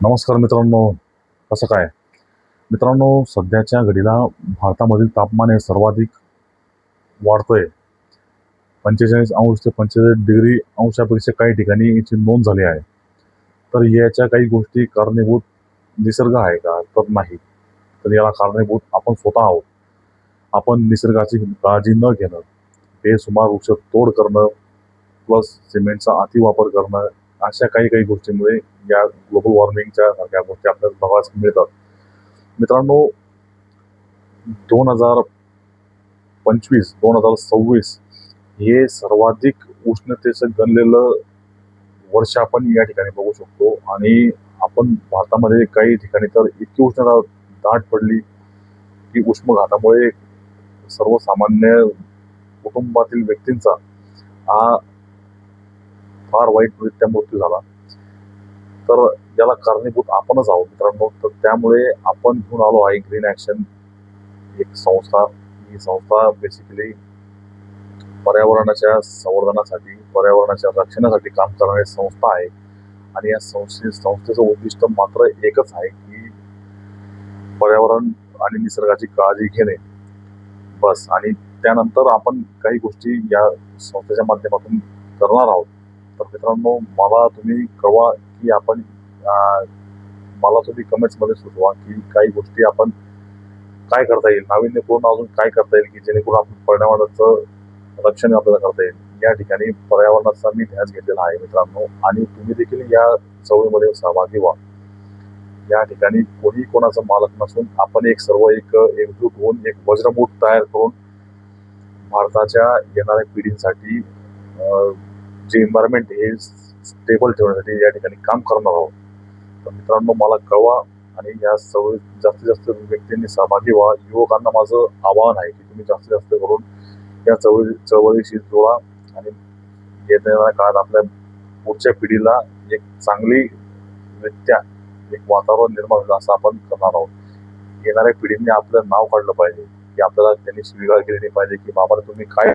नमस्कार मित्रांनो, कसं काय? मित्रांनो, सध्याच्या घडीला भारतामधील तापमान हे सर्वाधिक वाढतंय. 45 अंश ते 45 डिग्री अंशापेक्षा काही ठिकाणी याची नोंद झाली आहे. तर याच्या काही गोष्टी कारणीभूत निसर्ग आहे का? तर नाही. तर याला कारणीभूत आपण स्वतः आहोत. आपण निसर्गाची काळजी न घेणं, बेसुमार वृक्षतोड करणं, प्लस सिमेंटचा अतिवापर करणं, अशा काही काही गोष्टींमुळे या ग्लोबल वॉर्मिंगच्या सारख्या गोष्टी आपल्याला बघायला मिळतात. मित्रांनो, 2025-2026 हे सर्वाधिक उष्णतेचं गणलेलं वर्ष आपण या ठिकाणी बघू शकतो. आणि आपण भारतामध्ये काही ठिकाणी तर इतकी उष्णता दाट पडली की उष्माघातामुळे सर्वसामान्य कुटुंबातील व्यक्तींचा हा फार वाईटरित्या मृत्यू झाला. तर याला कारणीभूत आपणच आहोत मित्रांनो. तर त्यामुळे आपण घेऊन आलो आहे ग्रीन ॲक्शन एक संस्था. ही संस्था बेसिकली पर्यावरणाच्या संवर्धनासाठी, पर्यावरणाच्या रक्षणासाठी काम करणारी संस्था आहे. आणि या संस्थेचं उद्दिष्ट मात्र एकच आहे की पर्यावरण आणि निसर्गाची काळजी घेणे, बस. आणि त्यानंतर आपण काही गोष्टी या संस्थेच्या माध्यमातून करणार आहोत. तर मित्रांनो, मला तुम्ही कळवा की आपण मला तुम्ही कमेंट्समध्ये सुचवा की काही गोष्टी आपण काय करता येईल, नाविन्यपूर्ण अजून काय करता येईल की जेणेकरून आपण पर्यावरणाचं रक्षण आपल्याला करता येईल. या ठिकाणी पर्यावरणाचा मी ध्यास घेतलेला आहे मित्रांनो, आणि तुम्ही देखील या चळवळीमध्ये सहभागी व्हा. या ठिकाणी कोणी कोणाचा मालक नसून आपण सर्व एकजूट होऊन एक वज्रमूठ तयार करून भारताच्या येणाऱ्या पिढींसाठी जे एन्व्हायरमेंट हे स्टेबल ठेवण्यासाठी या ठिकाणी काम करणार आहोत. तर मित्रांनो, मला कळवा आणि या चळवळीत जास्तीत जास्त व्यक्तींनी सहभागी व्हा. युवकांना माझं आवाहन आहे की तुम्ही जास्तीत जास्त करून या चळवळीशी जोडा आणि येणाऱ्या काळात आपल्या पुढच्या पिढीला एक चांगलीरित्या एक वातावरण निर्माण होईल असं आपण करणार आहोत. येणाऱ्या पिढींनी आपलं नाव काढलं पाहिजे की आपल्याला त्यांनी शिवीगाळ केली नाही पाहिजे की बाबा तुम्ही काय